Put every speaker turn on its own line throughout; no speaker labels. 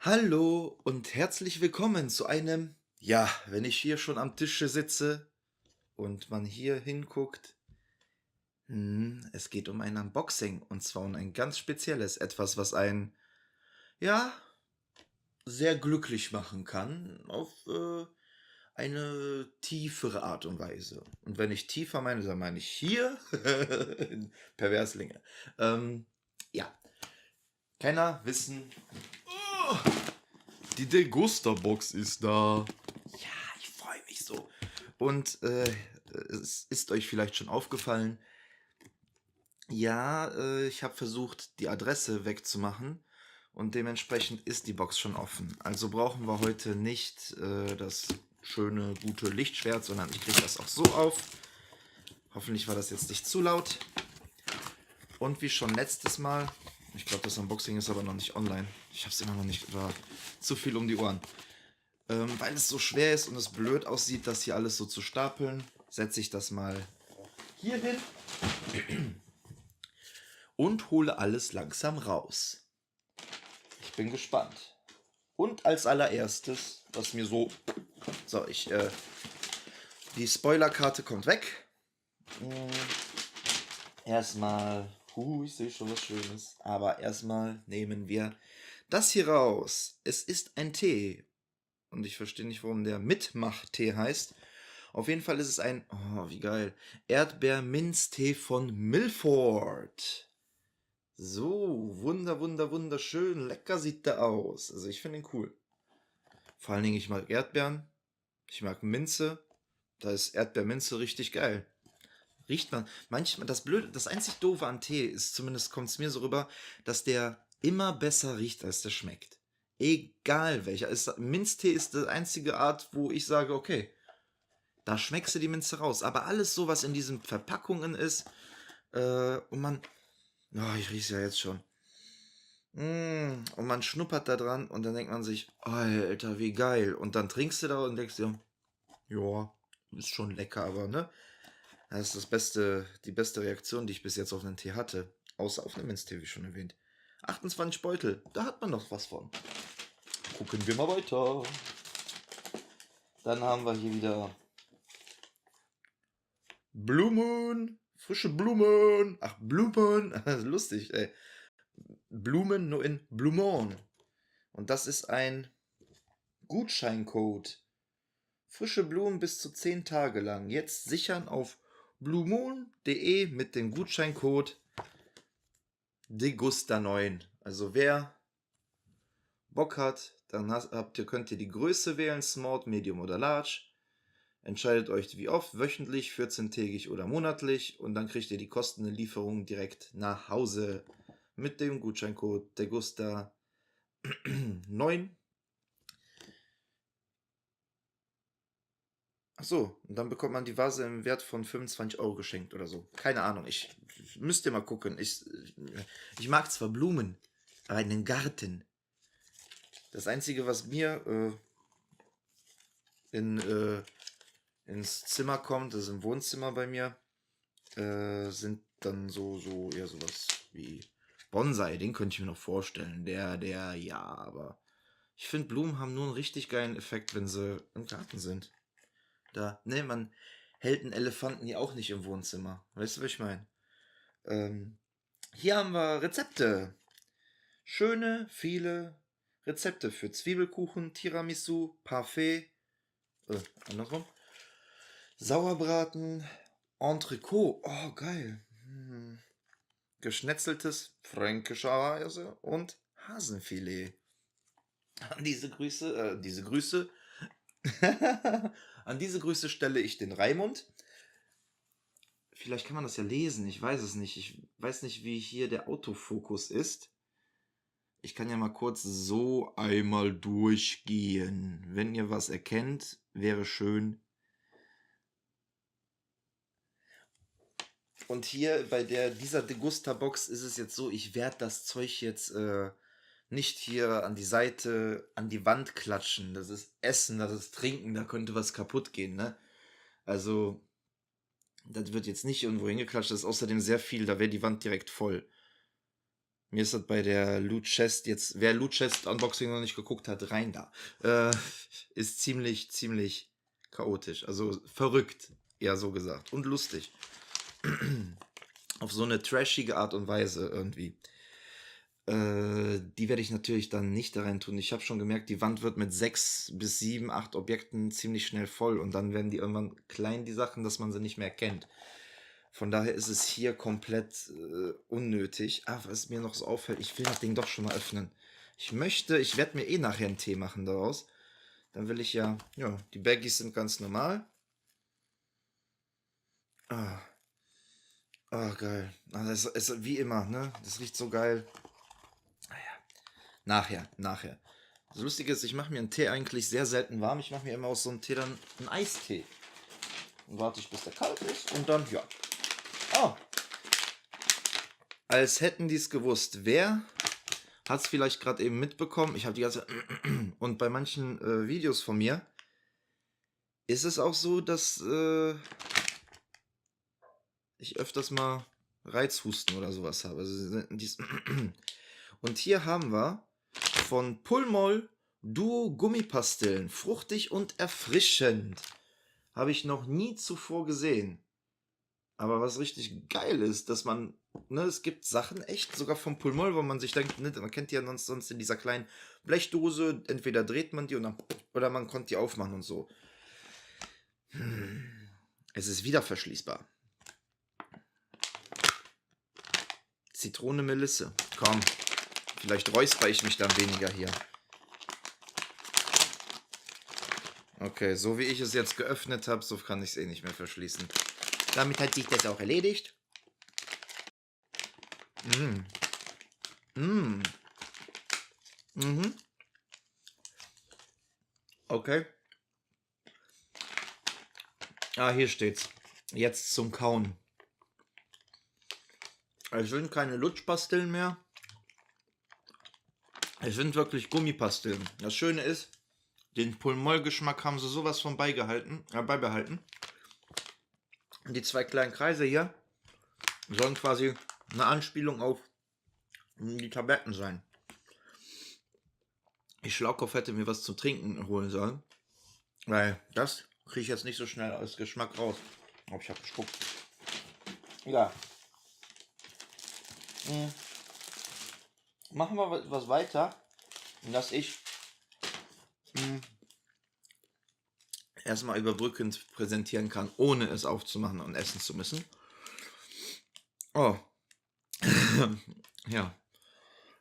Hallo und herzlich willkommen zu einem, ja, wenn ich hier schon am Tische sitze und man hier hinguckt, es geht um ein Unboxing und zwar um ein ganz spezielles, etwas, was einen, ja, sehr glücklich machen kann auf eine tiefere Art und Weise. Und wenn ich tiefer meine, dann meine ich hier in Perverslinge. Ja, keiner wissen. Oh, die Degusta-Box ist da. Ja, ich freue mich so. Und es ist euch vielleicht schon aufgefallen, ja, ich habe versucht, die Adresse wegzumachen und dementsprechend ist die Box schon offen. Also brauchen wir heute nicht das schöne, gute Lichtschwert, sondern ich kriege das auch so auf. Hoffentlich war das jetzt nicht zu laut. Und wie schon letztes Mal, ich glaube, das Unboxing ist aber noch nicht online. Ich habe es immer noch nicht, war zu viel um die Ohren. Weil es so schwer ist und es blöd aussieht, das hier alles so zu stapeln, setze ich das mal hier hin und hole alles langsam raus. Ich bin gespannt. Und als allererstes, was mir so... So, die Spoilerkarte kommt weg. Erstmal... ich sehe schon was Schönes. Aber erstmal nehmen wir das hier raus. Es ist ein Tee. Und ich verstehe nicht, warum der Mitmach-Tee heißt. Auf jeden Fall ist es ein, oh, wie geil, Erdbeer-Minztee von Milford. So, wunderschön, lecker sieht der aus. Also ich finde ihn cool. Vor allen Dingen, ich mag Erdbeeren, ich mag Minze. Da ist Erdbeerminze richtig geil. Riecht man, manchmal, das Blöde, das einzig Doofe an Tee ist, zumindest kommt es mir so rüber, dass der immer besser riecht, als der schmeckt. Egal welcher. Minztee ist die einzige Art, wo ich sage, okay, da schmeckst du die Minze raus. Aber alles so, was in diesen Verpackungen ist, und man, oh, ich riech's ja jetzt schon. Und man schnuppert da dran und dann denkt man sich, Alter, wie geil. Und dann trinkst du da und denkst dir, ja, ist schon lecker, aber ne? Das ist die beste Reaktion, die ich bis jetzt auf einen Tee hatte. Außer auf einen Minztee, wie schon erwähnt. 28 Beutel, da hat man noch was von. Gucken wir mal weiter. Dann haben wir hier wieder Blumen, frische Blumen. Ach, Blumen, lustig, ey. Blumen nur in Blumon. Und das ist ein Gutscheincode. Frische Blumen bis zu 10 Tage lang. Jetzt sichern auf blumon.de mit dem Gutscheincode Degusta9. Also wer Bock hat, dann könnt ihr die Größe wählen, Small, Medium oder Large. Entscheidet euch wie oft, wöchentlich, 14-tägig oder monatlich und dann kriegt ihr die kostenlose Lieferung direkt nach Hause mit dem Gutscheincode Degusta9. Achso, und dann bekommt man die Vase im Wert von 25 € geschenkt oder so. Keine Ahnung, ich müsst ihr mal gucken. Ich mag zwar Blumen, aber einen Garten. Das Einzige, was mir ins Zimmer kommt, das ist im Wohnzimmer bei mir, sind dann so eher sowas wie Bonsai. Den könnte ich mir noch vorstellen. Ja, aber ich finde, Blumen haben nur einen richtig geilen Effekt, wenn sie im Garten sind. Ne, man hält einen Elefanten ja auch nicht im Wohnzimmer. Weißt du, was ich meine? Hier haben wir Rezepte. Schöne, viele Rezepte für Zwiebelkuchen, Tiramisu, Parfait, andersrum, Sauerbraten, Entrecot, oh geil, geschnetzeltes fränkischerweise und Hasenfilet. An diese Grüße, an diese Grüße stelle ich den Raimund. Vielleicht kann man das ja lesen, ich weiß es nicht. Ich weiß nicht, wie hier der Autofokus ist. Ich kann ja mal kurz so einmal durchgehen. Wenn ihr was erkennt, wäre schön. Und hier bei dieser Degusta-Box ist es jetzt so, ich werde das Zeug jetzt nicht hier an die Seite, an die Wand klatschen. Das ist Essen, das ist Trinken, da könnte was kaputt gehen, ne? Also, das wird jetzt nicht irgendwo hingeklatscht, das ist außerdem sehr viel, da wäre die Wand direkt voll. Mir ist das bei der Loot Chest jetzt, wer Loot Chest Unboxing noch nicht geguckt hat, rein da. Äh, ist ziemlich chaotisch. Also verrückt, eher so gesagt. Und lustig. Auf so eine trashige Art und Weise irgendwie. Die werde ich natürlich dann nicht da rein tun. Ich habe schon gemerkt, die Wand wird mit 6 bis 7, 8 Objekten ziemlich schnell voll und dann werden die irgendwann klein, die Sachen, dass man sie nicht mehr erkennt. Von daher ist es hier komplett unnötig. Ah, was mir noch so auffällt, ich will das Ding doch schon mal öffnen. Ich werde mir eh nachher einen Tee machen daraus. Dann will ich ja, die Baggies sind ganz normal. Ah, geil. Ah, das ist wie immer, ne? Das riecht so geil. Nachher. Das Lustige ist, ich mache mir einen Tee eigentlich sehr selten warm. Ich mache mir immer aus so einem Tee dann einen Eistee. Dann warte ich, bis der kalt ist und dann, ja. Oh. Als hätten die es gewusst. Wer hat es vielleicht gerade eben mitbekommen? Ich habe die ganze... Und bei manchen Videos von mir ist es auch so, dass ich öfters mal Reizhusten oder sowas habe. Also, und hier haben wir von Pulmol Duo Gummipastillen. Fruchtig und erfrischend. Habe ich noch nie zuvor gesehen. Aber was richtig geil ist, dass man, ne, es gibt Sachen echt, sogar vom Pulmol, wo man sich denkt, ne, man kennt die ja sonst in dieser kleinen Blechdose, entweder dreht man die und dann, oder man konnte die aufmachen und so. Es ist wieder verschließbar. Zitrone Melisse. Komm, vielleicht räusper ich mich dann weniger hier. Okay, so wie ich es jetzt geöffnet habe, so kann ich es eh nicht mehr verschließen. Damit hat sich das auch erledigt. Okay. Ah, hier steht's. Jetzt zum Kauen. Es sind keine Lutschpastillen mehr. Es sind wirklich Gummipastillen. Das Schöne ist, den Pulmol-Geschmack haben sie sowas von beibehalten. Und die zwei kleinen Kreise hier sollen quasi eine Anspielung auf die Tabletten sein. Ich Schlaukopf hätte mir was zu trinken holen sollen. Weil das kriege ich jetzt nicht so schnell als Geschmack raus. Aber ich habe gespuckt. Ja. Machen wir was weiter, dass ich erstmal überbrückend präsentieren kann, ohne es aufzumachen und essen zu müssen. Oh. Ja.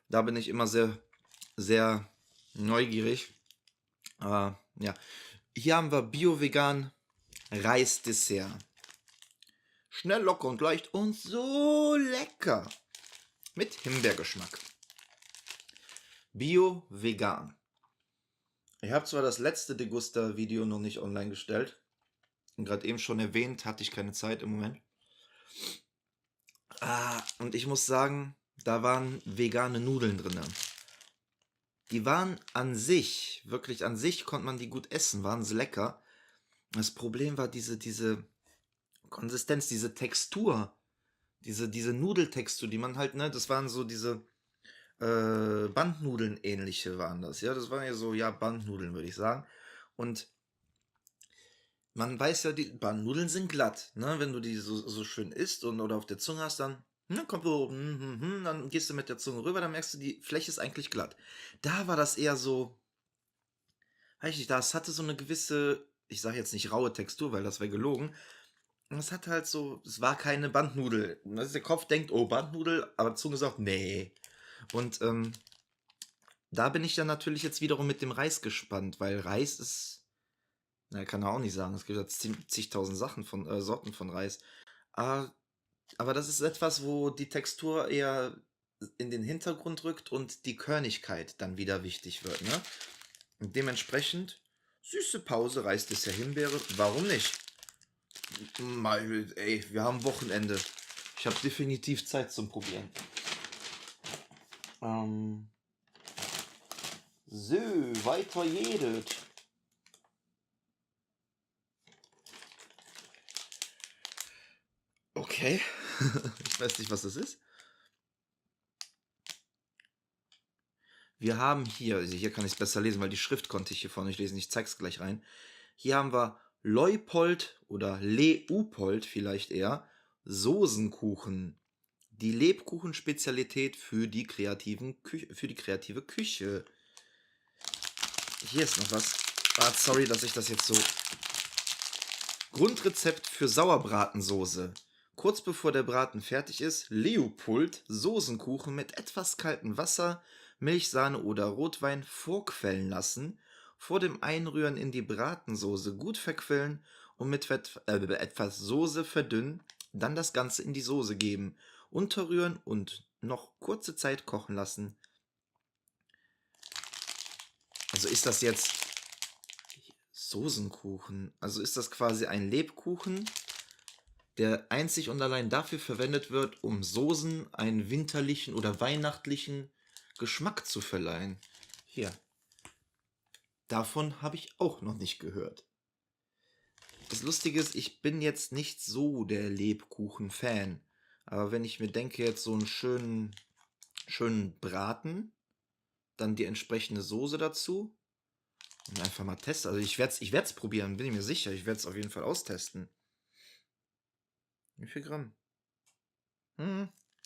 Da bin ich immer sehr neugierig. Aber ja. Hier haben wir Bio-Vegan Reisdessert. Schnell, locker und leicht und so lecker. Mit Himbeergeschmack. Bio-Vegan. Ich habe zwar das letzte Degusta-Video noch nicht online gestellt. Und gerade eben schon erwähnt, hatte ich keine Zeit im Moment. Und ich muss sagen, da waren vegane Nudeln drin. Die waren wirklich an sich konnte man die gut essen, waren sie lecker. Das Problem war diese Konsistenz, diese Textur, diese Nudeltextur, die man halt, ne, das waren so diese Bandnudeln ähnliche waren das, ja, das waren ja so, ja, Bandnudeln, würde ich sagen. Und man weiß ja, die Bandnudeln sind glatt, ne, wenn du die so schön isst oder auf der Zunge hast, dann kommt so, dann gehst du mit der Zunge rüber, dann merkst du, die Fläche ist eigentlich glatt. Da war das eher so, weiß ich nicht, das hatte so eine gewisse, ich sage jetzt nicht raue Textur, weil das wäre gelogen. Und es hat halt so, es war keine Bandnudel. Also der Kopf denkt, oh, Bandnudel, aber die Zunge sagt, nee. Und da bin ich dann natürlich jetzt wiederum mit dem Reis gespannt, weil Reis ist, na, kann er auch nicht sagen, es gibt ja zigtausend Sorten von Reis. Aber das ist etwas, wo die Textur eher in den Hintergrund rückt und die Körnigkeit dann wieder wichtig wird, ne? Und dementsprechend, süße Pause, Reisdessert Himbeere, warum nicht? Mal, ey, wir haben Wochenende. Ich habe definitiv Zeit zum Probieren. So, weiter jedet. Okay. Ich weiß nicht, was das ist. Wir haben hier, also hier kann ich es besser lesen, weil die Schrift konnte ich hier vorne nicht lesen. Ich zeig's gleich rein. Hier haben wir Leupold oder Leupold vielleicht eher, Soßenkuchen. Die Lebkuchenspezialität für die für die kreative Küche. Hier ist noch was. Ah, sorry, dass ich das jetzt so. Grundrezept für Sauerbratensoße. Kurz bevor der Braten fertig ist, Leopold Soßenkuchen mit etwas kaltem Wasser, Milch, Sahne oder Rotwein vorquellen lassen, vor dem Einrühren in die Bratensoße gut verquillen und mit etwas Soße verdünnen, dann das Ganze in die Soße geben, unterrühren und noch kurze Zeit kochen lassen. Also ist das jetzt Soßenkuchen? Also ist das quasi ein Lebkuchen, der einzig und allein dafür verwendet wird, um Soßen einen winterlichen oder weihnachtlichen Geschmack zu verleihen. Hier, davon habe ich auch noch nicht gehört. Das Lustige ist, ich bin jetzt nicht so der Lebkuchen-Fan. Aber wenn ich mir denke, jetzt so einen schönen Braten, dann die entsprechende Soße dazu und einfach mal testen. Also ich werd's probieren, bin ich mir sicher. Ich werde es auf jeden Fall austesten. Wie viel Gramm?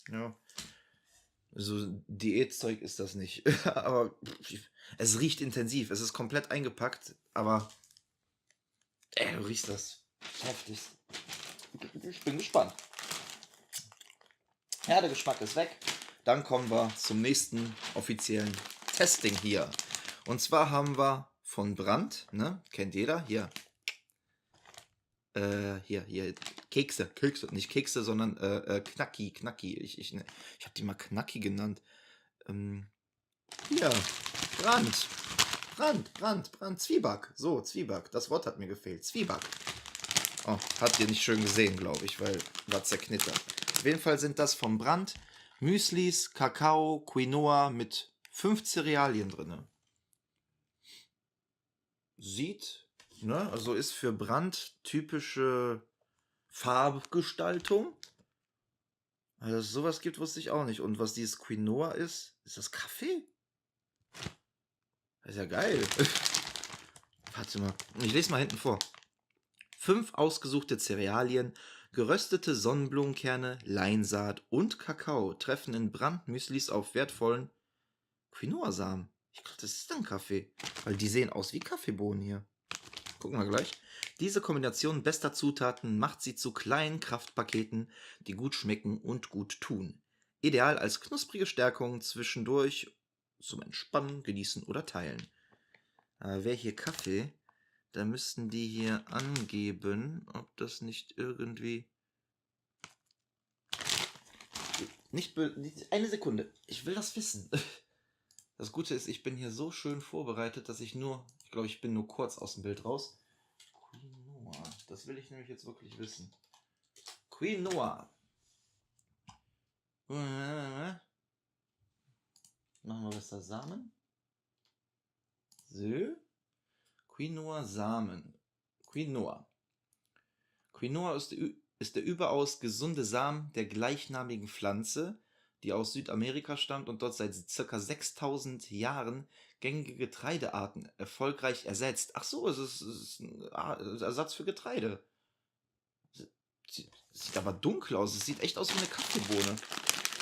Ja. So Diätzeug ist das nicht. Aber es riecht intensiv. Es ist komplett eingepackt, aber du riechst das heftig. Ich bin gespannt. Ja, der Geschmack ist weg. Dann kommen wir zum nächsten offiziellen Testing hier. Und zwar haben wir von Brandt, ne? Kennt jeder? Hier, Kekse, nicht Kekse, sondern Knacki. Ich habe die mal Knacki genannt. Hier, Brand, Zwieback. So, Zwieback, das Wort hat mir gefehlt. Zwieback. Oh, habt ihr nicht schön gesehen, glaube ich, weil war zerknittert. Auf jeden Fall sind das vom Brand Müslis, Kakao, Quinoa mit 5 Cerealien drin. Sieht, ne, also ist für Brand typische Farbgestaltung. Also, dass es sowas gibt, wusste ich auch nicht. Und was dieses Quinoa ist das Kaffee? Das ist ja geil. Warte mal, ich lese mal hinten vor. 5 ausgesuchte Cerealien, geröstete Sonnenblumenkerne, Leinsaat und Kakao treffen in Brandmüslis auf wertvollen Quinoa-Samen. Ich glaube, das ist dann Kaffee, weil die sehen aus wie Kaffeebohnen hier. Gucken wir gleich. Diese Kombination bester Zutaten macht sie zu kleinen Kraftpaketen, die gut schmecken und gut tun. Ideal als knusprige Stärkung zwischendurch zum Entspannen, Genießen oder Teilen. Wäre hier Kaffee, da müssten die hier angeben, ob das nicht irgendwie. Nicht eine Sekunde. Ich will das wissen. Das Gute ist, ich bin hier so schön vorbereitet, dass ich glaube, ich bin nur kurz aus dem Bild raus. Quinoa. Das will ich nämlich jetzt wirklich wissen. Quinoa. Machen wir was da? Samen? So. Quinoa-Samen. Quinoa. Quinoa ist der überaus gesunde Samen der gleichnamigen Pflanze, die aus Südamerika stammt und dort seit ca. 6000 Jahren gängige Getreidearten erfolgreich ersetzt. Ach so, es ist ein Ersatz für Getreide. Sieht aber dunkel aus. Es sieht echt aus wie eine Kaffeebohne.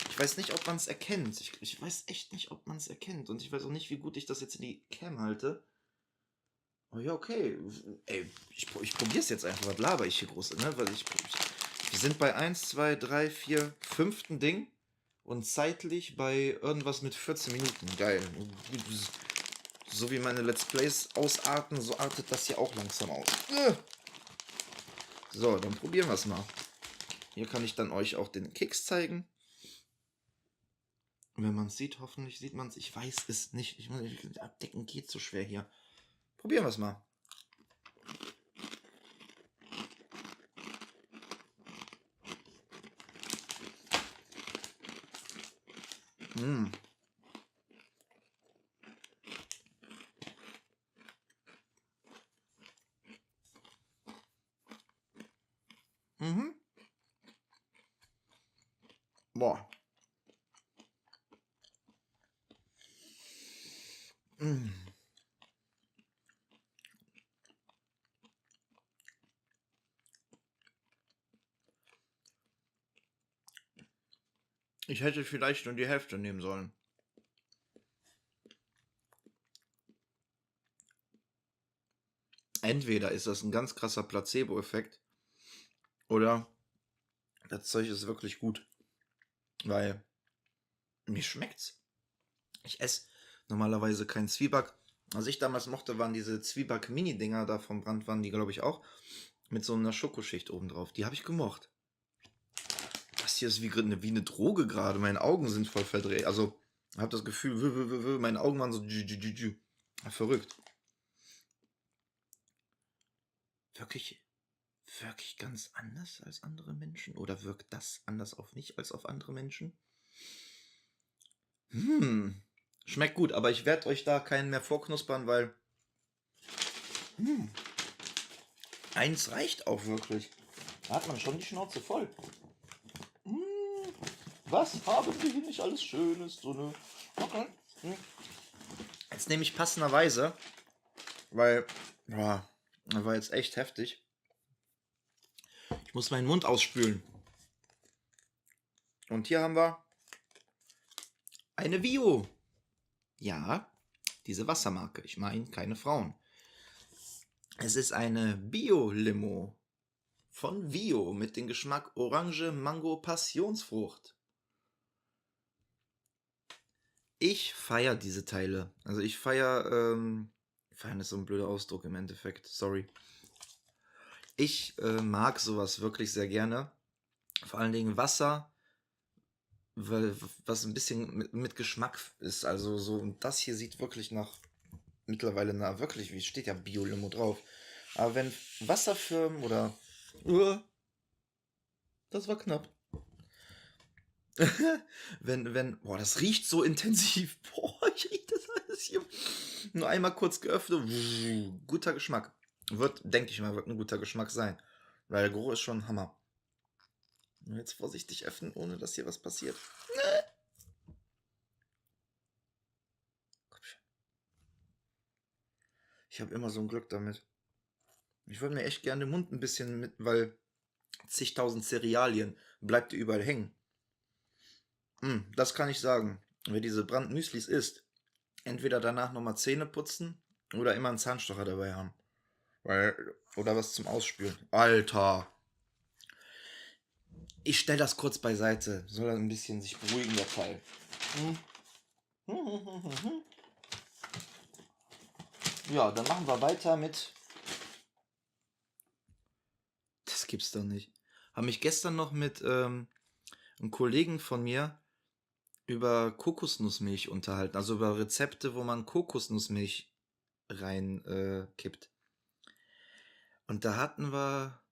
Ich weiß nicht, ob man es erkennt. Ich weiß echt nicht, ob man es erkennt. Und ich weiß auch nicht, wie gut ich das jetzt in die Cam halte. Oh ja, okay. Ey, ich probiere es jetzt einfach. Was laber ich hier groß, ne? Weil wir sind bei 1, 2, 3, 4, 5. Ding. Und zeitlich bei irgendwas mit 14 Minuten. Geil. So wie meine Let's Plays ausarten, so artet das hier auch langsam aus. So, dann probieren wir es mal. Hier kann ich dann euch auch den Keks zeigen. Wenn man es sieht, hoffentlich sieht man es. Ich weiß es nicht. Abdecken geht so schwer hier. Probieren wir es mal. Mm. Mhm. Boah. Mm. Ich hätte vielleicht nur die Hälfte nehmen sollen. Entweder ist das ein ganz krasser Placebo-Effekt oder das Zeug ist wirklich gut. Weil mir schmeckt's. Ich esse normalerweise keinen Zwieback. Was ich damals mochte, waren diese Zwieback-Mini-Dinger da vom Brand, waren die, glaube ich, auch. Mit so einer Schokoschicht obendrauf. Die habe ich gemocht. Das hier ist wie eine Droge gerade. Meine Augen sind voll verdreht. Also, ich habe das Gefühl, meine Augen waren so. Verrückt. Wirklich, wirklich ganz anders als andere Menschen? Oder wirkt das anders auf mich als auf andere Menschen? Schmeckt gut, aber ich werde euch da keinen mehr vorknuspern, weil eins reicht auch wirklich. Da hat man schon die Schnauze voll. Was haben wir hier nicht alles Schönes? So eine. Okay. Jetzt nehme ich passenderweise, weil, ja, das war jetzt echt heftig. Ich muss meinen Mund ausspülen. Und hier haben wir eine Vio. Ja, diese Wassermarke. Ich meine, keine Frauen. Es ist eine Bio-Limo von Vio mit dem Geschmack Orange, Mango, Passionsfrucht. Ich feiere diese Teile. Also ich feiere, feiern ist so ein blöder Ausdruck im Endeffekt, sorry. Ich mag sowas wirklich sehr gerne. Vor allen Dingen Wasser, was ein bisschen mit Geschmack ist. Also so, und das hier sieht wirklich mittlerweile wirklich, wie steht ja Bio-Limo drauf. Aber wenn Wasserfirmen oder, das war knapp. Boah, das riecht so intensiv. Boah, ich riech das alles hier. Nur einmal kurz geöffnet. Guter Geschmack. Denke ich mal, wird ein guter Geschmack sein. Weil der Geruch ist schon Hammer. Nur jetzt vorsichtig öffnen, ohne dass hier was passiert. Komm schon. Ich habe immer so ein Glück damit. Ich würde mir echt gerne den Mund ein bisschen mit, weil zigtausend Cerealien bleibt überall hängen. Das kann ich sagen. Wer diese Brandmüslis isst, entweder danach nochmal Zähne putzen oder immer einen Zahnstocher dabei haben. Oder was zum Ausspülen. Alter. Ich stelle das kurz beiseite. Soll er ein bisschen sich beruhigen, der Teil. Ja, dann machen wir weiter mit. Das gibt's doch nicht. Habe mich gestern noch mit einem Kollegen von mir über Kokosnussmilch unterhalten. Also über Rezepte, wo man Kokosnussmilch rein kippt. Und da hatten wir,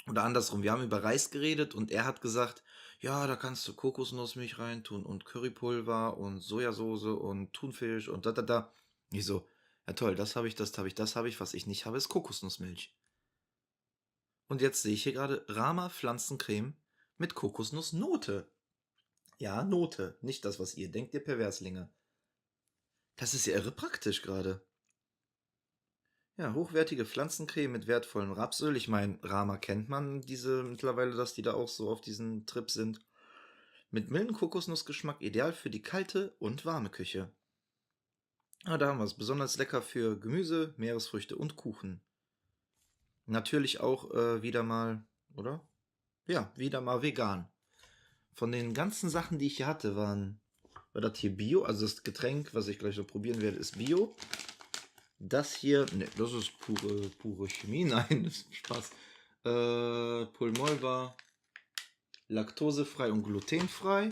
oder andersrum, wir haben über Reis geredet und er hat gesagt, ja, da kannst du Kokosnussmilch reintun und Currypulver und Sojasauce und Thunfisch und da. Ich so, ja toll, das habe ich, was ich nicht habe, ist Kokosnussmilch. Und jetzt sehe ich hier gerade Rama Pflanzencreme mit Kokosnussnote. Ja, Note, nicht das, was ihr denkt, ihr Perverslinge. Das ist ja irre praktisch gerade. Ja, hochwertige Pflanzencreme mit wertvollem Rapsöl. Ich meine, Rama kennt man diese mittlerweile, dass die da auch so auf diesen Trip sind. Mit milden Kokosnussgeschmack ideal für die kalte und warme Küche. Ah, da haben wir es. Besonders lecker für Gemüse, Meeresfrüchte und Kuchen. Natürlich auch wieder mal, oder? Ja, wieder mal vegan. Von den ganzen Sachen, die ich hier hatte, war das hier Bio. Also das Getränk, was ich gleich noch probieren werde, ist Bio. Das hier, ne, das ist pure Chemie. Nein, das ist Spaß. Pulmolva, laktosefrei und glutenfrei.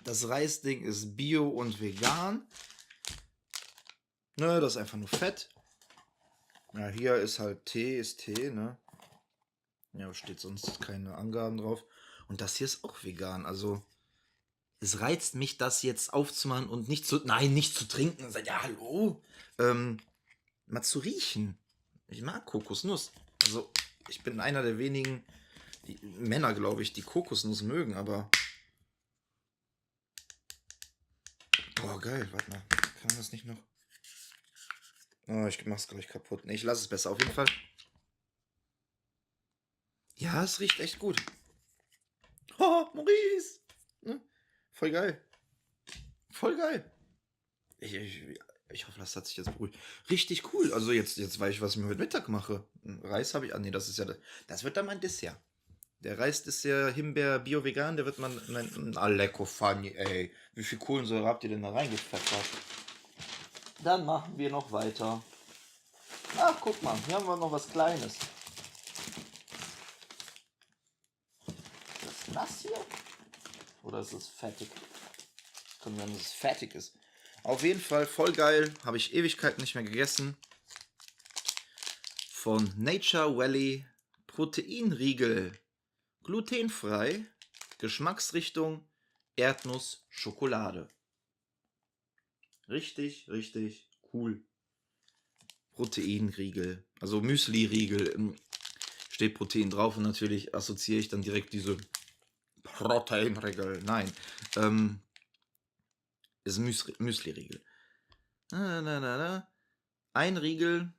Das Reisding ist bio und vegan. Ne, das ist einfach nur Fett. Ja, hier ist halt Tee, ne? Ja, steht sonst keine Angaben drauf. Und das hier ist auch vegan. Also, es reizt mich, das jetzt aufzumachen und nicht zu trinken. Ja, hallo. Mal zu riechen. Ich mag Kokosnuss. Also, ich bin einer der wenigen Männer, glaube ich, die Kokosnuss mögen, aber. Boah, geil, warte mal. Kann man das nicht noch? Oh, ich mach's gleich kaputt. Ne, ich lasse es besser. Auf jeden Fall. Ja, es riecht echt gut. Oh, Maurice! Ne? Voll geil. Voll geil. Ich hoffe, das hat sich jetzt beruhigt. Richtig cool. Also jetzt weiß ich, was ich mir heute Mittag mache. Reis habe ich. Ah, nee, das ist ja. Das wird dann mein Dessert. Der Reisdessert Himbeer Bio-Vegan, der wird man. Nein, lecker funny, ey. Wie viel Kohlensäure habt ihr denn da reingepfeffert? Dann machen wir noch weiter. Ach, guck mal, hier haben wir noch was Kleines. Ist das nass hier? Oder ist es fettig? Kann sein, dass es fettig ist. Auf jeden Fall voll geil. Habe ich Ewigkeiten nicht mehr gegessen. Von Nature Valley Proteinriegel. Glutenfrei. Geschmacksrichtung Erdnuss Schokolade. Richtig, richtig cool. Proteinriegel. Also Müsli-Riegel. Steht Protein drauf und natürlich assoziiere ich dann direkt diese Proteinriegel. Nein. Ist Müsli-Riegel. Ein Riegel.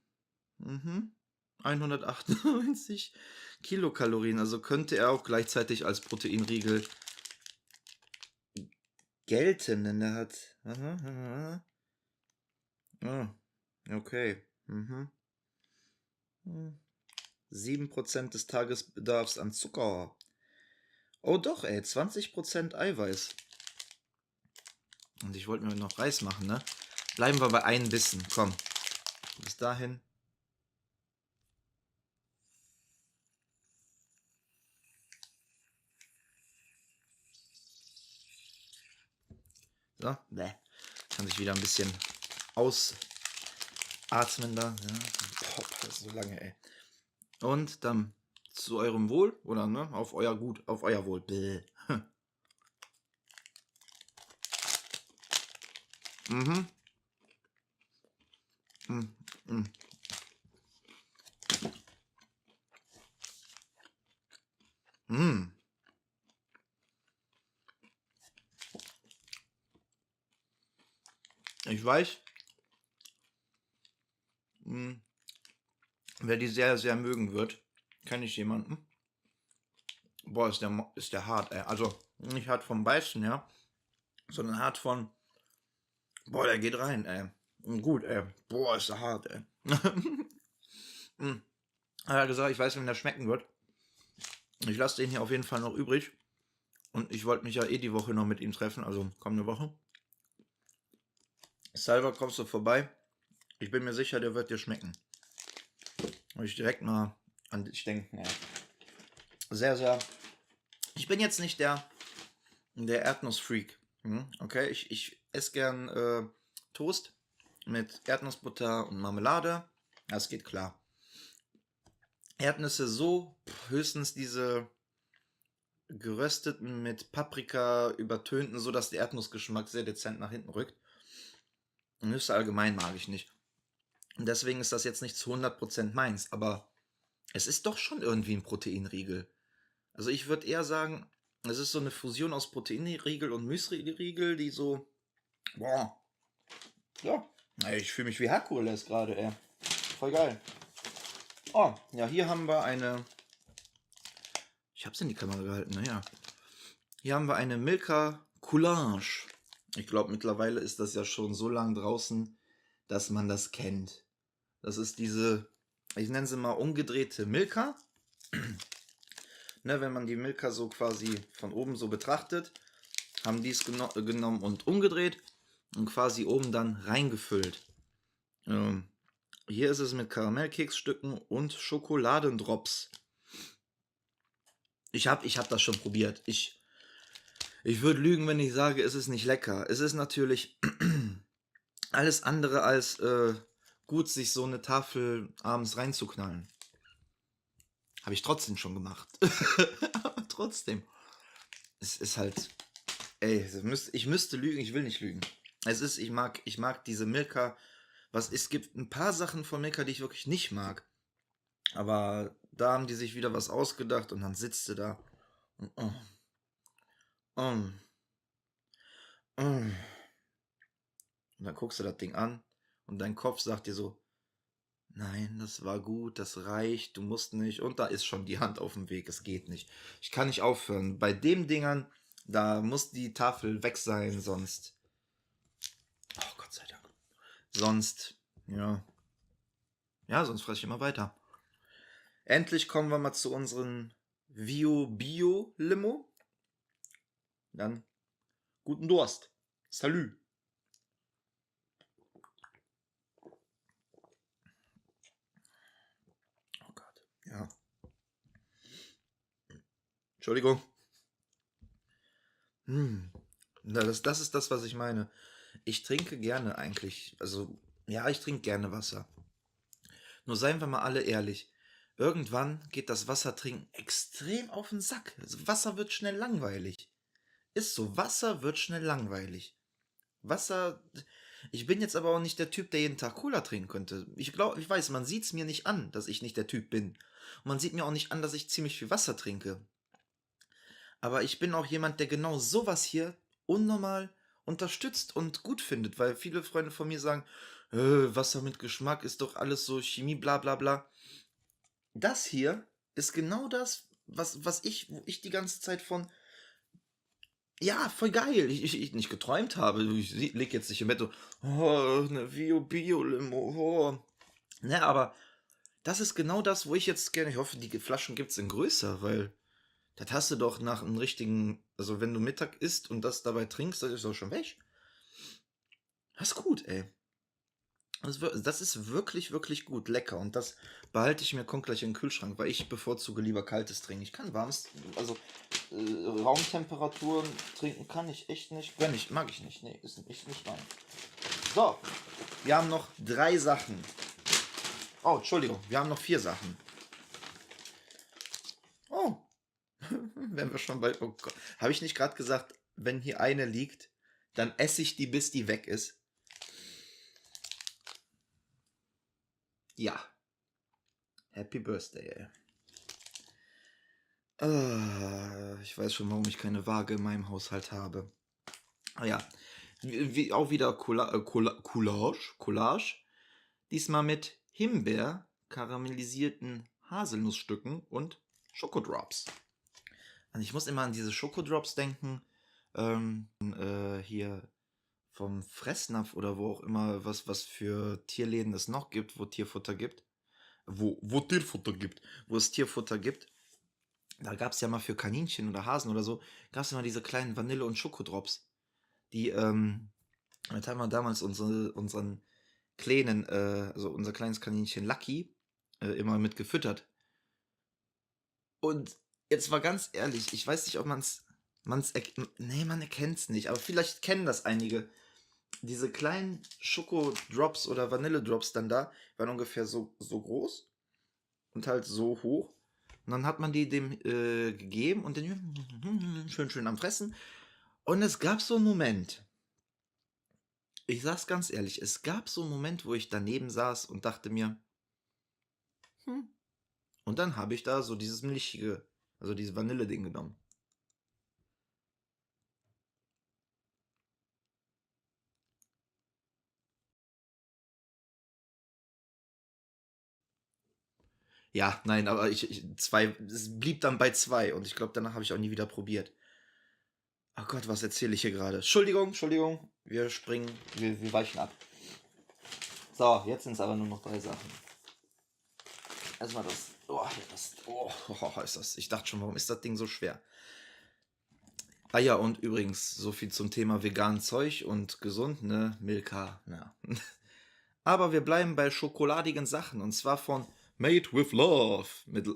198 Kilokalorien. Also könnte er auch gleichzeitig als Proteinriegel gelten, denn er hat. Okay. 7% des Tagesbedarfs an Zucker. Oh doch, ey, 20% Eiweiß. Und ich wollte mir noch Reis machen, ne? Bleiben wir bei einem Bissen, komm. Bis dahin. So, kann sich wieder ein bisschen ausatmen da. Ja. Boah, das ist so lange, ey. Und dann zu eurem Wohl, oder ne? Auf euer Gut, auf euer Wohl. Bäh. Mhm. Ich weiß, wer die sehr, sehr mögen wird, kenne ich jemanden. Boah, ist der hart, ey. Also nicht hart vom Beißen, ja, sondern hart von, boah, der geht rein, ey. Gut, ey. Boah, ist der hart, ey. Hat er gesagt, ich weiß, wenn der schmecken wird. Ich lasse den hier auf jeden Fall noch übrig. Und ich wollte mich ja die Woche noch mit ihm treffen, also kommende Woche. Salva, kommst du vorbei? Ich bin mir sicher, der wird dir schmecken. Muss ich direkt mal an dich denken, ey. Sehr, sehr. Ich bin jetzt nicht der Erdnussfreak. Okay, ich esse gern Toast mit Erdnussbutter und Marmelade. Das geht klar. Erdnüsse so, höchstens diese gerösteten mit Paprika übertönten, so dass der Erdnussgeschmack sehr dezent nach hinten rückt. Nüsse allgemein mag ich nicht. Und deswegen ist das jetzt nicht zu 100% meins, aber es ist doch schon irgendwie ein Proteinriegel. Also ich würde eher sagen, es ist so eine Fusion aus Proteinriegel und Müsli-Riegel, die so, boah, ja, ich fühle mich wie Herkules gerade, ey. Voll geil. Oh, ja, hier haben wir eine, ich hab's in die Kamera gehalten, naja. Hier haben wir eine Milka Coulage. Ich glaube, mittlerweile ist das ja schon so lang draußen, dass man das kennt. Das ist diese, ich nenne sie mal umgedrehte Milka. Ne, wenn man die Milka so quasi von oben so betrachtet, haben die es genommen und umgedreht und quasi oben dann reingefüllt. Hier ist es mit Karamellkeksstücken und Schokoladendrops. Ich hab das schon probiert. Ich würde lügen, wenn ich sage, es ist nicht lecker. Es ist natürlich alles andere als gut, sich so eine Tafel abends reinzuknallen. Habe ich trotzdem schon gemacht. Aber trotzdem. Es ist halt. Ey, ich müsste lügen, ich will nicht lügen. Ich mag diese Milka. Es gibt ein paar Sachen von Milka, die ich wirklich nicht mag. Aber da haben die sich wieder was ausgedacht und dann sitzt du da. Und, Und dann guckst du das Ding an und dein Kopf sagt dir so, nein, das war gut, das reicht, du musst nicht. Und da ist schon die Hand auf dem Weg, es geht nicht. Ich kann nicht aufhören. Bei den Dingern, da muss die Tafel weg sein, sonst. Oh, Gott sei Dank. Sonst, ja. Ja, sonst fresse ich immer weiter. Endlich kommen wir mal zu unseren Bio-Limo. Dann guten Durst. Salü. Oh Gott. Ja. Entschuldigung. Das ist das, was ich meine. Ich trinke gerne eigentlich. Also, ja, ich trinke gerne Wasser. Nur seien wir mal alle ehrlich. Irgendwann geht das Wassertrinken extrem auf den Sack. Also Wasser wird schnell langweilig. Ist so, Wasser wird schnell langweilig. Wasser. Ich bin jetzt aber auch nicht der Typ, der jeden Tag Cola trinken könnte. Ich glaube, ich weiß, man sieht es mir nicht an, dass ich nicht der Typ bin. Und man sieht mir auch nicht an, dass ich ziemlich viel Wasser trinke. Aber ich bin auch jemand, der genau sowas hier unnormal unterstützt und gut findet, weil viele Freunde von mir sagen, Wasser mit Geschmack ist doch alles so Chemie, bla bla bla. Das hier ist genau das, wo ich die ganze Zeit von, ja, voll geil, ich nicht geträumt habe. Ich leg jetzt nicht im Bett so, oh, eine Bio-Limo, oh. Ne, aber das ist genau das, wo ich jetzt gerne, ich hoffe, die Flaschen gibt's in größer, weil das hast du doch nach einem richtigen, also wenn du Mittag isst und das dabei trinkst, das ist doch schon weg. Das ist gut, ey. Das ist wirklich, wirklich gut, lecker. Und das behalte ich mir, kommt gleich in den Kühlschrank, weil ich bevorzuge lieber kaltes trinken. Ich kann warmes, also Raumtemperaturen trinken kann ich echt nicht. Wenn ich, mag ich nicht. Nee, ist nicht mein. So, wir haben noch 3 Sachen. Oh, Entschuldigung, wir haben noch 4 Sachen. Oh, wenn wir schon bei. Oh Gott. Habe ich nicht gerade gesagt, wenn hier eine liegt, dann esse ich die, bis die weg ist? Ja. Happy Birthday, ey. Ich weiß schon, warum ich keine Waage in meinem Haushalt habe. Ah ja, auch wieder Collage. Diesmal mit Himbeer, karamellisierten Haselnussstücken und Schokodrops. Also ich muss immer an diese Schokodrops denken. Hier vom Fressnapf oder wo auch immer, was für Tierläden es noch gibt, wo Tierfutter gibt. Wo Tierfutter gibt. Wo es Tierfutter gibt. Da gab es ja mal für Kaninchen oder Hasen oder so, gab es immer diese kleinen Vanille- und Schokodrops. Die, damit haben wir damals unseren kleinen, also unser kleines Kaninchen Lucky, immer mit gefüttert. Und jetzt mal ganz ehrlich, ich weiß nicht, ob nee, man erkennt es nicht, aber vielleicht kennen das einige. Diese kleinen Schokodrops oder Vanilledrops dann da, waren ungefähr so groß und halt so hoch. Und dann hat man die dem gegeben und den schön am Fressen. Und es gab so einen Moment, ich sag's ganz ehrlich, es gab so einen Moment, wo ich daneben saß und dachte mir, hm. Und dann habe ich da so dieses milchige, also dieses Vanille-Ding genommen. Ja, nein, aber es blieb dann bei 2 und ich glaube, danach habe ich auch nie wieder probiert. Ach Gott, was erzähle ich hier gerade? Entschuldigung, wir weichen ab. So, jetzt sind es aber nur noch 3 Sachen. Erstmal das. Ist das. Ich dachte schon, warum ist das Ding so schwer? Ah ja, und übrigens, so viel zum Thema vegan Zeug und gesund, ne? Milka, ja. Aber wir bleiben bei schokoladigen Sachen und zwar von Made with Love,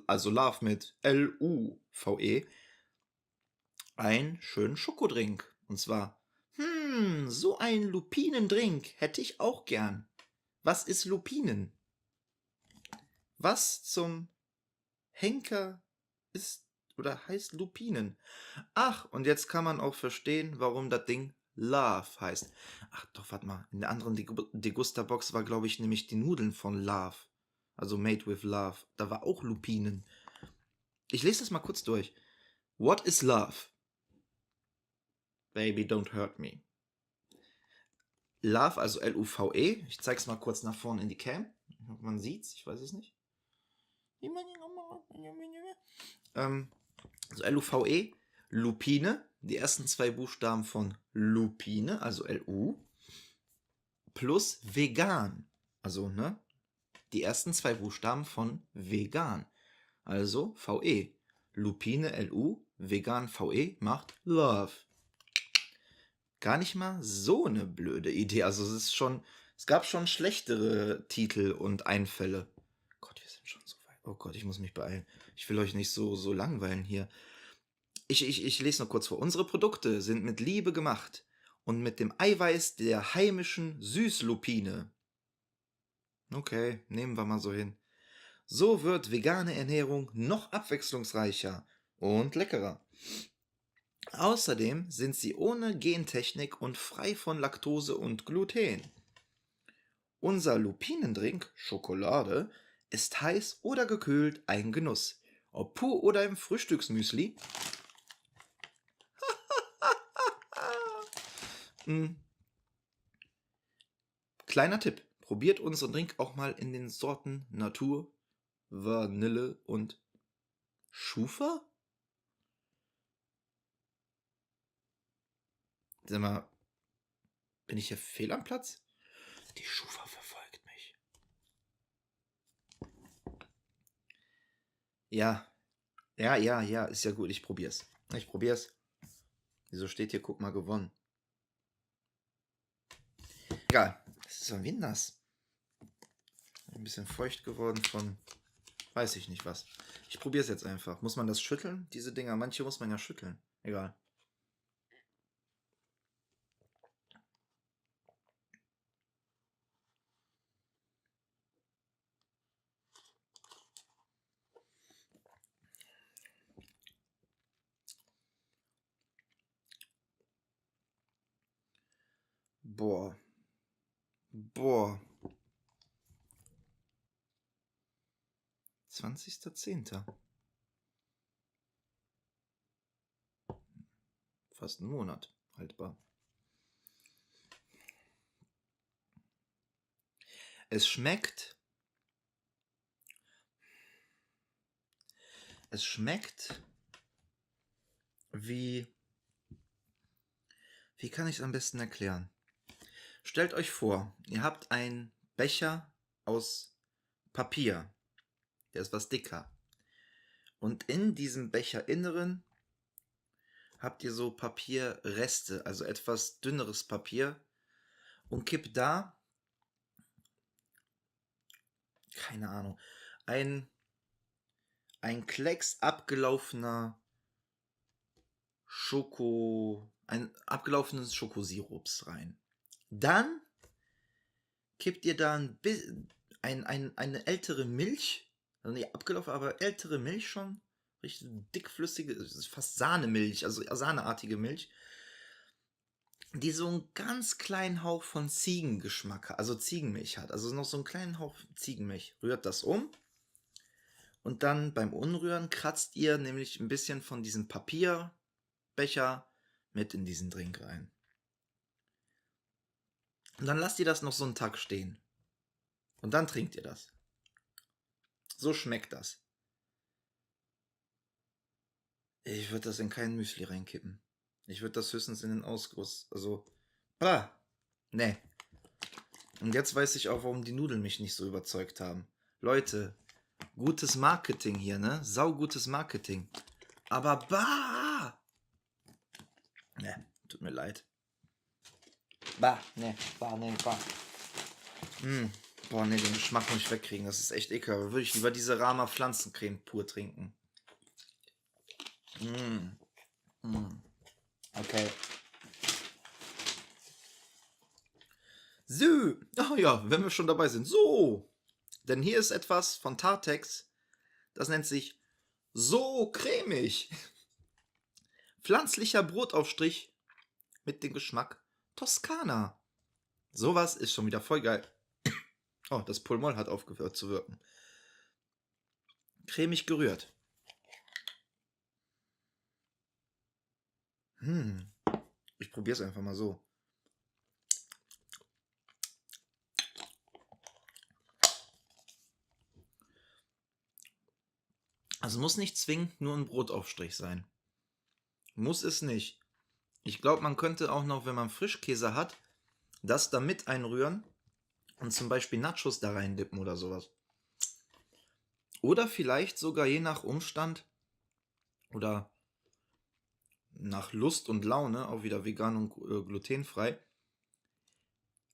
also Love mit Luve. Einen schönen Schokodrink. Und zwar, so einen Lupinendrink hätte ich auch gern. Was ist Lupinen? Was zum Henker ist oder heißt Lupinen? Ach, und jetzt kann man auch verstehen, warum das Ding Love heißt. Ach doch, warte mal. In der anderen Degusta-Box war, glaube ich, nämlich die Nudeln von Love. Also Made with Love. Da war auch Lupinen. Ich lese das mal kurz durch. What is love? Baby, don't hurt me. Love, also L-U-V-E. Ich zeige es mal kurz nach vorne in die Cam. Man sieht's, ich weiß es nicht. Also L-U-V-E, Lupine, die ersten 2 Buchstaben von Lupine, also L-U, plus vegan, also ne, die ersten 2 Buchstaben von vegan, also V-E. Lupine, L-U, vegan, V-E macht Love. Gar nicht mal so eine blöde Idee, also es gab schon schlechtere Titel und Einfälle. Gott, wir sind schon so weit. Oh Gott, ich muss mich beeilen. Ich will euch nicht so langweilen hier. Ich lese noch kurz vor. Unsere Produkte sind mit Liebe gemacht und mit dem Eiweiß der heimischen Süßlupine. Okay, nehmen wir mal so hin. So wird vegane Ernährung noch abwechslungsreicher und leckerer. Außerdem sind sie ohne Gentechnik und frei von Laktose und Gluten. Unser Lupinendrink, Schokolade, ist heiß oder gekühlt ein Genuss. Ob pur oder im Frühstücksmüsli. Kleiner Tipp, probiert unseren Drink auch mal in den Sorten Natur, Vanille und Schufa? Sag mal, bin ich hier fehl am Platz? Die Schufa verfolgt mich. Ja, ist ja gut, ich probier's. Wieso steht hier, guck mal, gewonnen? Egal, es ist irgendwie nass. Ein bisschen feucht geworden von, weiß ich nicht was. Ich probier's jetzt einfach. Muss man das schütteln? Diese Dinger, manche muss man ja schütteln. Egal. Boah. 20.10. Fast einen Monat haltbar. Es schmeckt wie kann ich es am besten erklären? Stellt euch vor, ihr habt einen Becher aus Papier. Der ist was dicker. Und in diesem Becherinneren habt ihr so Papierreste, also etwas dünneres Papier, und kippt da, keine Ahnung, ein Klecks abgelaufener ein abgelaufenes Schokosirups rein. Dann kippt ihr da eine ältere Milch, also nicht abgelaufen, aber ältere Milch schon, richtig dickflüssige, fast Sahnemilch, also sahneartige Milch, die so einen ganz kleinen Hauch von Ziegengeschmack hat, also Ziegenmilch hat, also noch so einen kleinen Hauch Ziegenmilch. Rührt das um und dann beim Umrühren kratzt ihr nämlich ein bisschen von diesem Papierbecher mit in diesen Drink rein. Und dann lasst ihr das noch so einen Tag stehen. Und dann trinkt ihr das. So schmeckt das. Ich würde das in kein Müsli reinkippen. Ich würde das höchstens in den Ausguss. Also, ne. Und jetzt weiß ich auch, warum die Nudeln mich nicht so überzeugt haben. Leute, gutes Marketing hier, ne? Saugutes Marketing. Aber Ne, tut mir leid. Boah, ne. Boah, ne, den Geschmack muss ich wegkriegen. Das ist echt ekelhaft. Würde ich lieber diese Rama Pflanzencreme pur trinken. Okay. So, ja, wenn wir schon dabei sind. So, denn hier ist etwas von Tartex, das nennt sich so cremig. Pflanzlicher Brotaufstrich mit dem Geschmack Toskana. Sowas ist schon wieder voll geil. Oh, das Pulmol hat aufgehört zu wirken. Cremig gerührt. Ich probiere es einfach mal so. Also muss nicht zwingend nur ein Brotaufstrich sein. Muss es nicht. Ich glaube, man könnte auch noch, wenn man Frischkäse hat, das da mit einrühren und zum Beispiel Nachos da rein dippen oder sowas. Oder vielleicht sogar je nach Umstand oder nach Lust und Laune, auch wieder vegan und glutenfrei,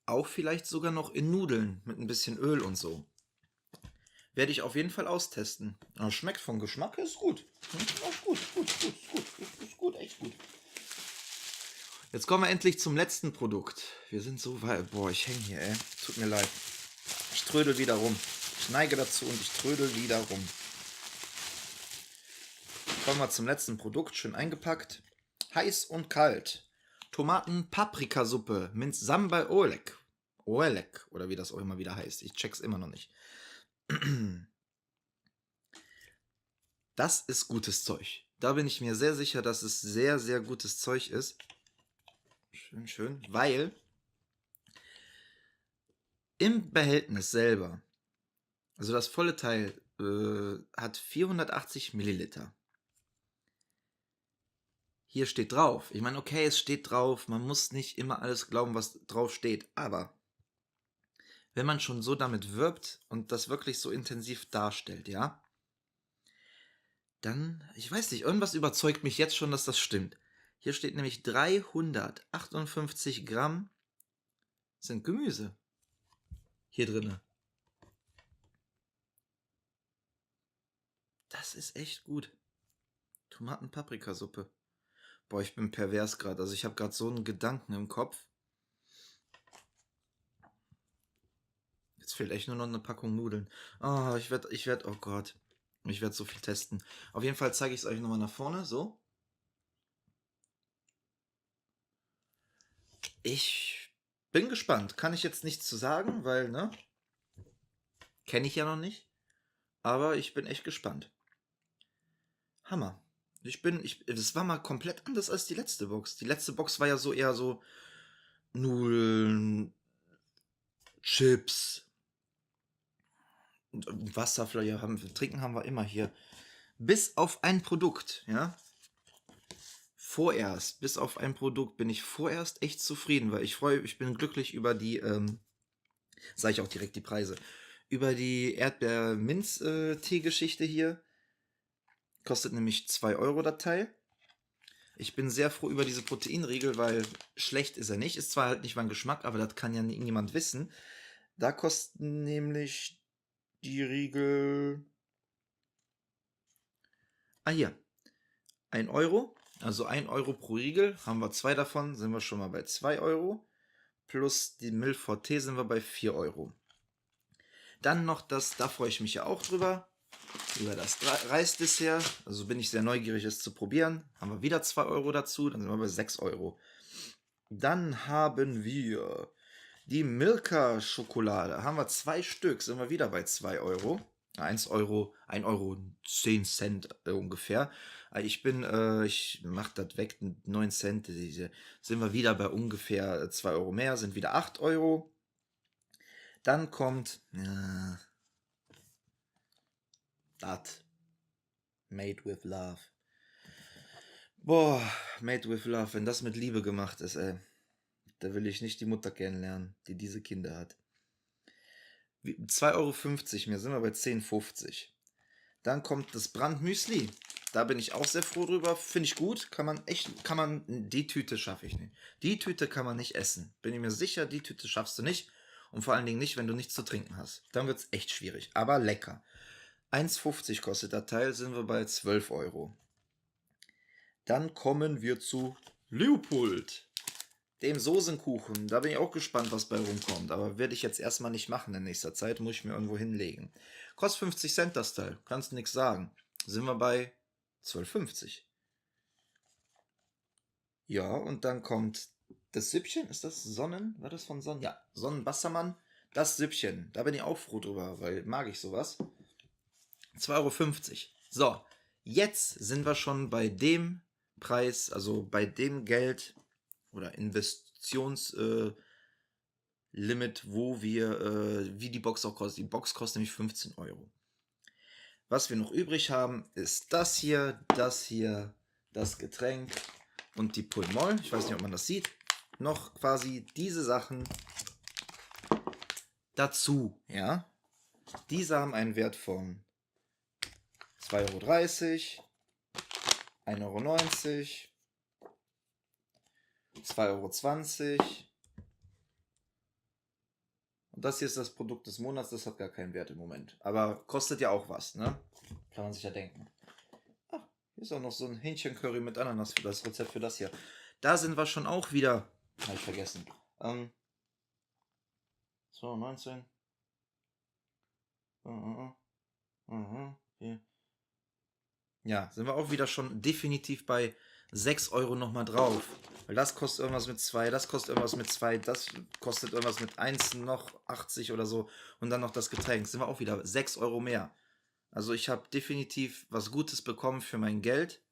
auch vielleicht sogar noch in Nudeln mit ein bisschen Öl und so. Werde ich auf jeden Fall austesten. Aber schmeckt vom Geschmack, ist gut. Auch gut, ist gut, echt gut. Jetzt kommen wir endlich zum letzten Produkt. Wir sind so weit. Boah, ich hänge hier, ey. Tut mir leid. Ich trödel wieder rum. Ich neige dazu und ich trödel wieder rum. Kommen wir zum letzten Produkt. Schön eingepackt. Heiß und kalt. Tomaten-Paprikasuppe mit Sambal Oelek. Oelek, oder wie das auch immer wieder heißt. Ich check's immer noch nicht. Das ist gutes Zeug. Da bin ich mir sehr sicher, dass es sehr, sehr gutes Zeug ist. Schön, schön. Weil im Behältnis selber, also das volle Teil, hat 480 Milliliter. Hier steht drauf. Ich meine, okay, es steht drauf. Man muss nicht immer alles glauben, was drauf steht. Aber wenn man schon so damit wirbt und das wirklich so intensiv darstellt, ja, dann, ich weiß nicht, irgendwas überzeugt mich jetzt schon, dass das stimmt. Hier steht nämlich 358 Gramm sind Gemüse hier drinne. Das ist echt gut. Tomaten-Paprikasuppe. Boah, ich bin pervers gerade. Also ich habe gerade so einen Gedanken im Kopf. Jetzt fehlt echt nur noch eine Packung Nudeln. Oh, oh Gott. Ich werde so viel testen. Auf jeden Fall zeige ich es euch nochmal nach vorne. So. Ich bin gespannt. Kann ich jetzt nichts zu sagen, weil, ne? Kenne ich ja noch nicht. Aber ich bin echt gespannt. Hammer. Das war mal komplett anders als die letzte Box. Die letzte Box war ja so eher so Nudeln, Chips, Wasser vielleicht trinken haben wir immer hier. Bis auf ein Produkt, ja. Bis auf ein Produkt bin ich vorerst echt zufrieden, weil ich bin glücklich über die, sage ich auch direkt die Preise, über die Erdbeer-Minz-Tee-Geschichte hier. Kostet nämlich 2 Euro das Teil. Ich bin sehr froh über diese Proteinriegel, weil schlecht ist er nicht. Ist zwar halt nicht mein Geschmack, aber das kann ja niemand wissen. Da kosten nämlich die Riegel. Ah, hier. 1 Euro. Also 1 Euro pro Riegel. Haben wir 2 davon, sind wir schon mal bei 2 Euro. Plus die Milford Tee sind wir bei 4 Euro. Dann noch das, da freue ich mich ja auch drüber. Über das Reisdessert. Also bin ich sehr neugierig, es zu probieren. Haben wir wieder 2 Euro dazu. Dann sind wir bei 6 Euro. Dann haben wir die Milka-Schokolade. Haben wir 2 Stück, sind wir wieder bei 2 Euro. 1 Euro, 1 Euro 10 Cent ungefähr. Ich mache das weg, 9 Cent. Sind wir wieder bei ungefähr 2 Euro mehr, sind wieder 8 Euro. Dann kommt das Made with Love. Boah, Made with Love, wenn das mit Liebe gemacht ist, ey. Da will ich nicht die Mutter kennenlernen, die diese Kinder hat. 2,50 Euro mehr, sind wir bei 10,50. Dann kommt das Brandmüsli. Da bin ich auch sehr froh drüber. Finde ich gut. Die Tüte schaffe ich nicht. Die Tüte kann man nicht essen. Bin ich mir sicher, die Tüte schaffst du nicht. Und vor allen Dingen nicht, wenn du nichts zu trinken hast. Dann wird es echt schwierig. Aber lecker. 1,50 kostet der Teil, sind wir bei 12 Euro. Dann kommen wir zu Leopold, dem Soßenkuchen. Da bin ich auch gespannt, was bei rumkommt. Aber werde ich jetzt erstmal nicht machen in nächster Zeit. Muss ich mir irgendwo hinlegen. Kostet 50 Cent das Teil. Kannst nichts sagen. Sind wir bei 12,50. Ja, und dann kommt das Süppchen. Ist das Sonnen? War das von Sonnen? Ja, Sonnenwassermann. Das Süppchen. Da bin ich auch froh drüber, weil mag ich sowas. 2,50 Euro. So, jetzt sind wir schon bei dem Preis, also bei dem Geld oder Investitionslimit, wie die Box auch kostet. Die Box kostet nämlich 15 Euro. Was wir noch übrig haben, ist das hier, das Getränk und die Pulmol. Ich weiß nicht, ob man das sieht. Noch quasi diese Sachen dazu, ja. Diese haben einen Wert von 2,30 €, 1,90 €, 2,20 €. Und das hier ist das Produkt des Monats, das hat gar keinen Wert im Moment. Aber kostet ja auch was, ne? Kann man sich ja denken. Ach, hier ist auch noch so ein Hähnchencurry mit Ananas für das Rezept für das hier. Da sind wir schon auch wieder. Habe ich vergessen. 19. Ja, sind wir auch wieder schon definitiv bei 6 € nochmal drauf. Weil das kostet irgendwas mit 2, das kostet irgendwas mit 2, das kostet irgendwas mit 1 noch 80 oder so. Und dann noch das Getränk. Sind wir auch wieder 6 € mehr. Also ich habe definitiv was Gutes bekommen für mein Geld.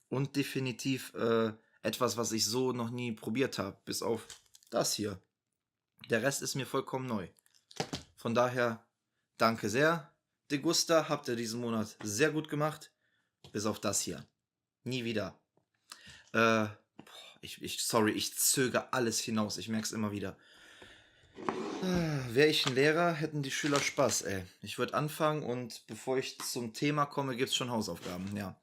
Und definitiv etwas, was ich so noch nie probiert habe. Bis auf das hier. Der Rest ist mir vollkommen neu. Von daher, danke sehr. Degusta habt ihr diesen Monat sehr gut gemacht. Bis auf das hier. Nie wieder. Sorry, ich zögere alles hinaus. Ich merke es immer wieder. Wäre ich ein Lehrer, hätten die Schüler Spaß, ey. Ich würde anfangen und bevor ich zum Thema komme, gibt es schon Hausaufgaben, ja.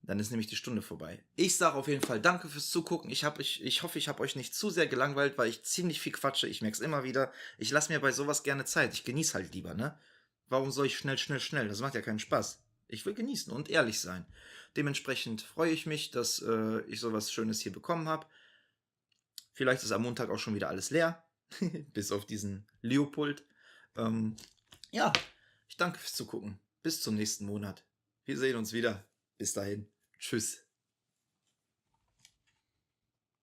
Dann ist nämlich die Stunde vorbei. Ich sage auf jeden Fall danke fürs Zugucken. Ich hoffe, ich habe euch nicht zu sehr gelangweilt, weil ich ziemlich viel quatsche. Ich merke es immer wieder. Ich lasse mir bei sowas gerne Zeit. Ich genieße halt lieber, ne? Warum soll ich schnell, schnell, schnell? Das macht ja keinen Spaß. Ich will genießen und ehrlich sein. Dementsprechend freue ich mich, dass ich sowas Schönes hier bekommen habe. Vielleicht ist am Montag auch schon wieder alles leer. Bis auf diesen Leopold. Ja, ich danke fürs Zugucken. Bis zum nächsten Monat. Wir sehen uns wieder. Bis dahin. Tschüss.